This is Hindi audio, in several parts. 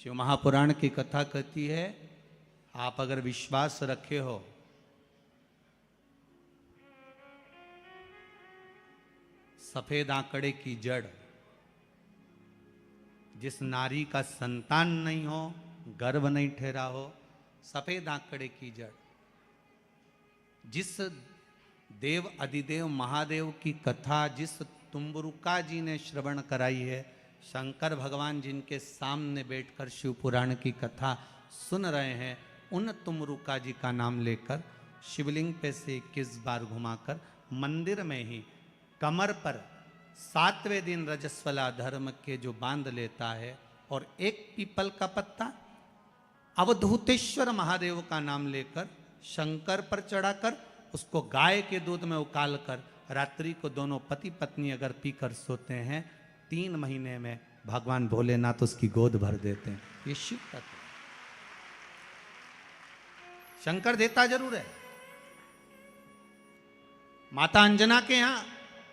शिव महापुराण की कथा कहती है, आप अगर विश्वास रखे हो सफेद आंकड़े की जड़, जिस नारी का संतान नहीं हो, गर्भ नहीं ठहरा हो, सफेद आंकड़े की जड़, जिस देव अधिदेव महादेव की कथा जिस तुम्बरुका जी ने श्रवण कराई है, शंकर भगवान जिनके सामने बैठकर शिव पुराण की कथा सुन रहे हैं, उन तुमरुका जी का नाम लेकर शिवलिंग पे से 21 बार घुमाकर मंदिर में ही कमर पर 7वें दिन रजस्वला धर्म के जो बांध लेता है और एक पीपल का पत्ता अवधूतेश्वर महादेव का नाम लेकर शंकर पर चढ़ाकर उसको गाय के दूध में उकाल कर रात्रि को दोनों पति पत्नी अगर पीकर सोते हैं, 3 महीने में भगवान भोलेनाथ उसकी गोद भर देते हैं। ये शिव तत्व है। शंकर देता जरूर है। माता अंजना के यहां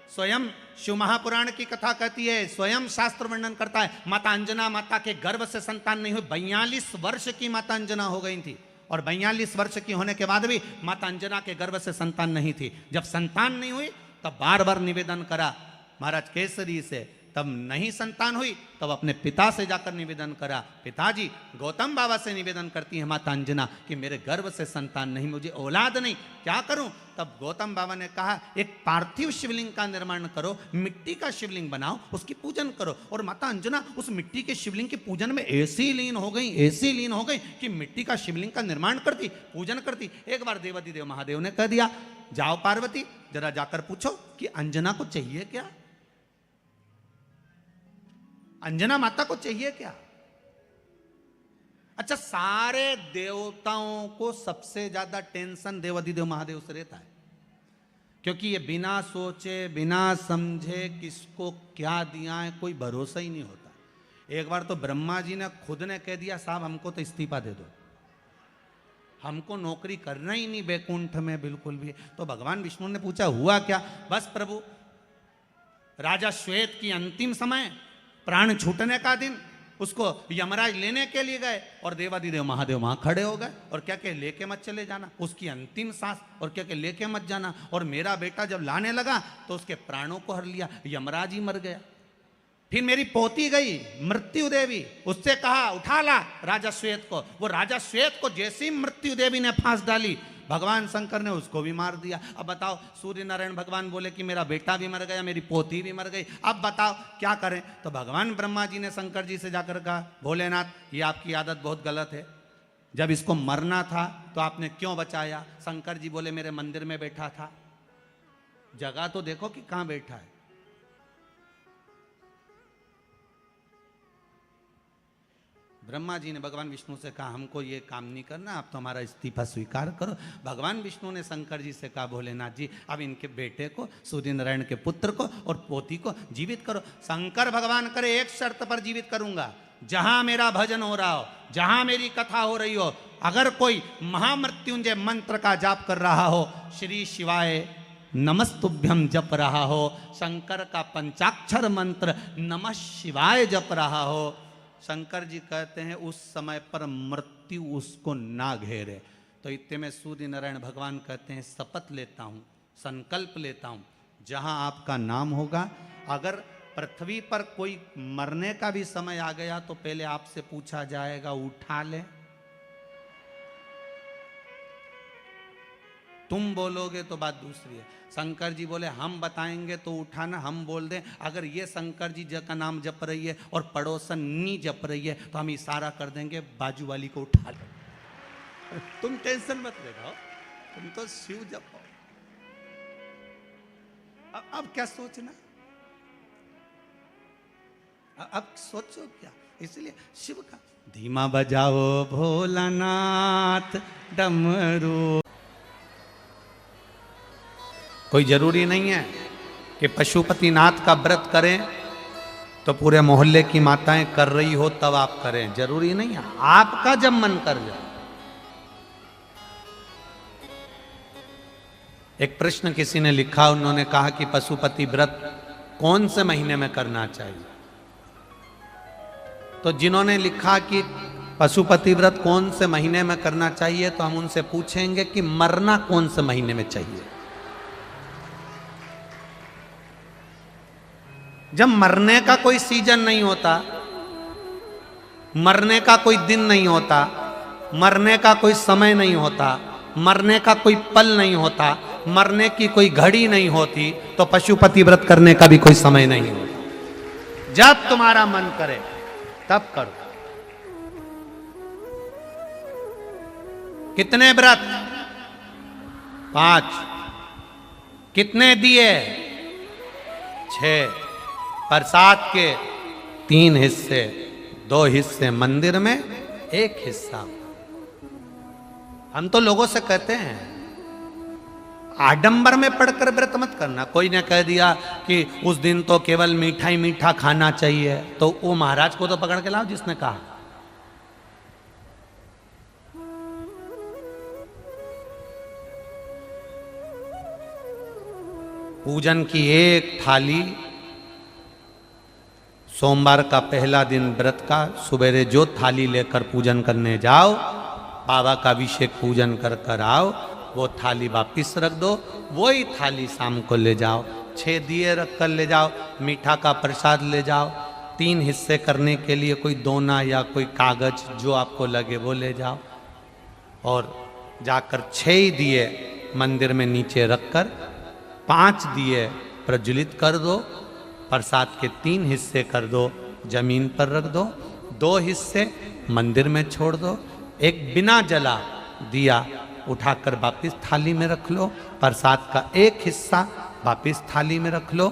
स्वयं शिव महापुराण की कथा कहती है, स्वयं शास्त्र वर्णन करता है, माता अंजना माता के गर्भ से संतान नहीं हुई। 42 वर्ष की माता अंजना हो गई थी और 42 वर्ष की होने के बाद भी माता अंजना के गर्भ से संतान नहीं थी। जब संतान नहीं हुई तब बार बार निवेदन करा महाराज केसरी से, तब नहीं संतान हुई तब अपने पिता से जाकर निवेदन करा। पिताजी गौतम बाबा से निवेदन करती है माता अंजना कि मेरे गर्भ से संतान नहीं, मुझे औलाद नहीं, क्या करूं? तब गौतम बाबा ने कहा एक पार्थिव शिवलिंग का निर्माण करो, मिट्टी का शिवलिंग बनाओ, उसकी पूजन करो। और माता अंजना उस मिट्टी के शिवलिंग के पूजन में ऐसी लीन हो गई कि मिट्टी का शिवलिंग का निर्माण करती, पूजन करती। एक बार देवाधिदेव महादेव ने कह दिया, जाओ पार्वती जरा जाकर पूछो कि अंजना को चाहिए क्या, अंजना माता को चाहिए क्या। अच्छा, सारे देवताओं को सबसे ज्यादा टेंशन देवाधिदेव महादेव से रहता है, क्योंकि ये बिना सोचे बिना समझे किसको क्या दिया है कोई भरोसा ही नहीं होता। एक बार तो ब्रह्मा जी ने खुद ने कह दिया, साहब हमको तो इस्तीफा दे दो, हमको नौकरी करना ही नहीं बैकुंठ में बिल्कुल भी। तो भगवान विष्णु ने पूछा हुआ क्या? बस प्रभु, राजा श्वेत की अंतिम समय, प्राण छूटने का दिन, उसको यमराज लेने के लिए गए और देवाधिदेव महादेव वहां खड़े हो गए और क्या के लेके मत चले जाना, उसकी अंतिम सांस, और क्या के लेके मत जाना। और मेरा बेटा जब लाने लगा तो उसके प्राणों को हर लिया, यमराज ही मर गया। फिर मेरी पोती गई मृत्यु देवी, उससे कहा उठा ला राजा श्वेत को। वो राजा श्वेत को जैसी मृत्यु देवी ने फांस डाली, भगवान शंकर ने उसको भी मार दिया। अब बताओ, सूर्य नारायण भगवान बोले कि मेरा बेटा भी मर गया, मेरी पोती भी मर गई, अब बताओ क्या करें? तो भगवान ब्रह्मा जी ने शंकर जी से जाकर कहा, भोलेनाथ ये आपकी आदत बहुत गलत है, जब इसको मरना था तो आपने क्यों बचाया? शंकर जी बोले मेरे मंदिर में बैठा था, जगह तो देखो कि कहां बैठा है। ब्रह्मा जी ने भगवान विष्णु से कहा हमको ये काम नहीं करना, आप तो हमारा इस्तीफा स्वीकार करो। भगवान विष्णु ने शंकर जी से कहा भोलेनाथ जी अब इनके बेटे को, सूर्य नारायण के पुत्र को और पोती को जीवित करो। शंकर भगवान करे एक शर्त पर जीवित करूंगा, जहां मेरा भजन हो रहा हो, जहां मेरी कथा हो रही हो, अगर कोई महामृत्युंजय मंत्र का जाप कर रहा हो, श्री शिवाय नमस्तुभ्यम जप रहा हो, शंकर का पंचाक्षर मंत्र नमः शिवाय जप रहा हो, शंकर जी कहते हैं उस समय पर मृत्यु उसको ना घेरे। तो इतने में सूर्य नारायण भगवान कहते हैं शपथ लेता हूं, संकल्प लेता हूं, जहां आपका नाम होगा, अगर पृथ्वी पर कोई मरने का भी समय आ गया तो पहले आपसे पूछा जाएगा उठा ले, तुम बोलोगे तो बात दूसरी है। शंकर जी बोले हम बताएंगे तो उठाना, हम बोल दें अगर ये शंकर जी का नाम जप रही है और पड़ोसन नी जप रही है तो हम इशारा कर देंगे बाजू वाली को उठा लो। तुम टेंशन मत लेना, तुम तो शिव जपो। अब क्या सोचना, अब सोचो क्या? इसलिए शिव का धीमा बजाओ भोलानाथ डमरू। कोई जरूरी नहीं है कि पशुपतिनाथ का व्रत करें तो पूरे मोहल्ले की माताएं कर रही हो तब आप करें, जरूरी नहीं है, आपका जब मन कर जाए। एक प्रश्न किसी ने लिखा, उन्होंने कहा कि पशुपति व्रत कौन से महीने में करना चाहिए? तो जिन्होंने लिखा कि पशुपति व्रत कौन से महीने में करना चाहिए, तो हम उनसे पूछेंगे कि मरना कौन से महीने में चाहिए। जब मरने का कोई सीजन नहीं होता, मरने का कोई दिन नहीं होता, मरने का कोई समय नहीं होता, मरने का कोई पल नहीं होता, मरने की कोई घड़ी नहीं होती, तो पशुपति व्रत करने का भी कोई समय नहीं होता। जब तुम्हारा मन करे तब करो। कितने व्रत? 5। कितने दिए? 6। प्रसाद के 3 हिस्से, 2 हिस्से मंदिर में, 1 हिस्सा। हम तो लोगों से कहते हैं आडंबर में पढ़कर व्रत मत करना। कोई ने कह दिया कि उस दिन तो केवल मीठा ही मीठा खाना चाहिए, तो वो महाराज को तो पकड़ के लाओ जिसने कहा। पूजन की एक थाली, सोमवार का पहला दिन व्रत का, सुबेरे जो थाली लेकर पूजन करने जाओ, बाबा का अभिषेक पूजन कर कर आओ, वो थाली वापिस रख दो, वही थाली शाम को ले जाओ। 6 दिए रख कर ले जाओ, मीठा का प्रसाद ले जाओ। 3 हिस्से करने के लिए कोई दोना या कोई कागज जो आपको लगे वो ले जाओ, और जाकर 6 दिए मंदिर में नीचे रखकर 5 दिए प्रज्वलित कर दो। प्रसाद के 3 हिस्से कर दो, जमीन पर रख दो, 2 हिस्से मंदिर में छोड़ दो, एक बिना जला दिया उठाकर वापिस थाली में रख लो, प्रसाद का 1 हिस्सा वापिस थाली में रख लो,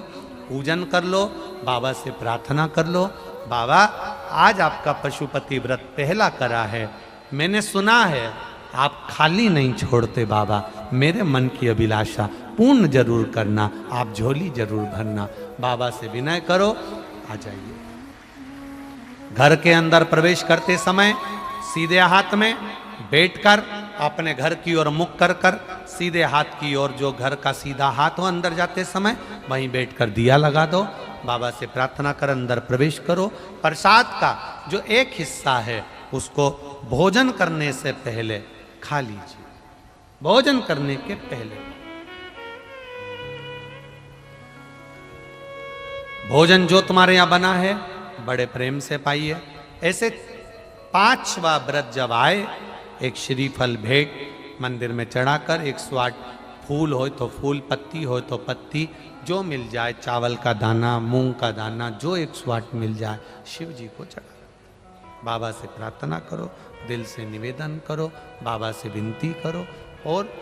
पूजन कर लो, बाबा से प्रार्थना कर लो, बाबा आज आपका पशुपति व्रत पहला करा है, मैंने सुना है आप खाली नहीं छोड़ते बाबा, मेरे मन की अभिलाषा पूर्ण जरूर करना, आप झोली जरूर भरना। बाबा से विनय करो, आ जाइए। घर के अंदर प्रवेश करते समय सीधे हाथ में बैठकर अपने घर की ओर मुख कर कर, सीधे हाथ की ओर, जो घर का सीधा हाथ हो, अंदर जाते समय वहीं बैठकर दिया लगा दो, बाबा से प्रार्थना कर अंदर प्रवेश करो। प्रसाद का जो 1 हिस्सा है उसको भोजन करने से पहले खा लीजिए, भोजन करने के पहले। भोजन जो तुम्हारे यहां बना है बड़े प्रेम से पाइए। ऐसे 5वां व्रत जब आए, एक श्रीफल भेंट मंदिर में चढ़ाकर, 108 फूल हो तो फूल, पत्ती हो तो पत्ती, जो मिल जाए, चावल का दाना, मूंग का दाना, जो 108 मिल जाए, शिव जी को चढ़ा। बाबा से प्रार्थना करो, दिल से निवेदन करो, बाबा से विनती करो, और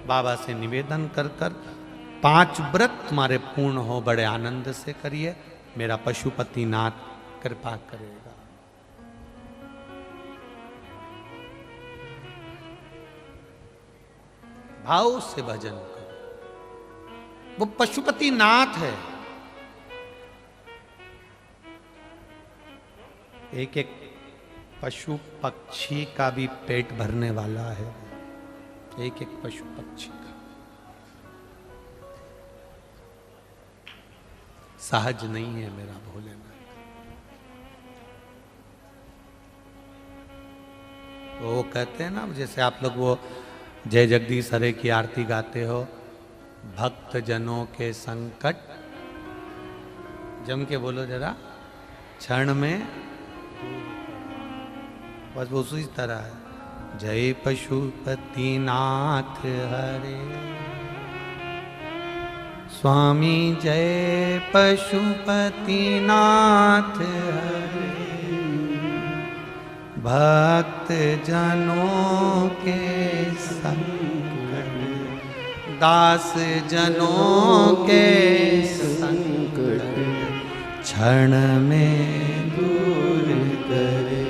बाबा से निवेदन कर कर 5 व्रत तुम्हारे पूर्ण हो, बड़े आनंद से करिए, मेरा पशुपति नाथ कृपा करेगा। भाव से भजन करो, वो पशुपति नाथ है। एक एक पशु पक्षी का भी पेट भरने वाला है, एक एक पशु पक्षी का। सहज नहीं है मेरा भोलेनाथ। वो कहते हैं ना, जैसे आप लोग वो जय जगदीश हरे की आरती गाते हो, भक्त जनों के संकट, जम के बोलो जरा, क्षण में, बस उसी तरह है। जय पशुपति नाथ हरे, स्वामी जय पशुपति नाथ हरे, भक्त जनों के संकट, दास जनों के संकट, क्षण में दूर करे।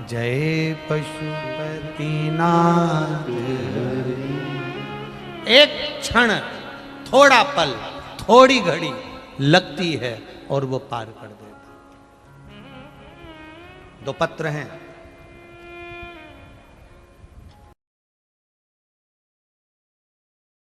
जय पशुपति नाथ हरे। एक क्षण, थोड़ा पल, थोड़ी घड़ी लगती है और वो पार कर देता। 2 पत्र हैं,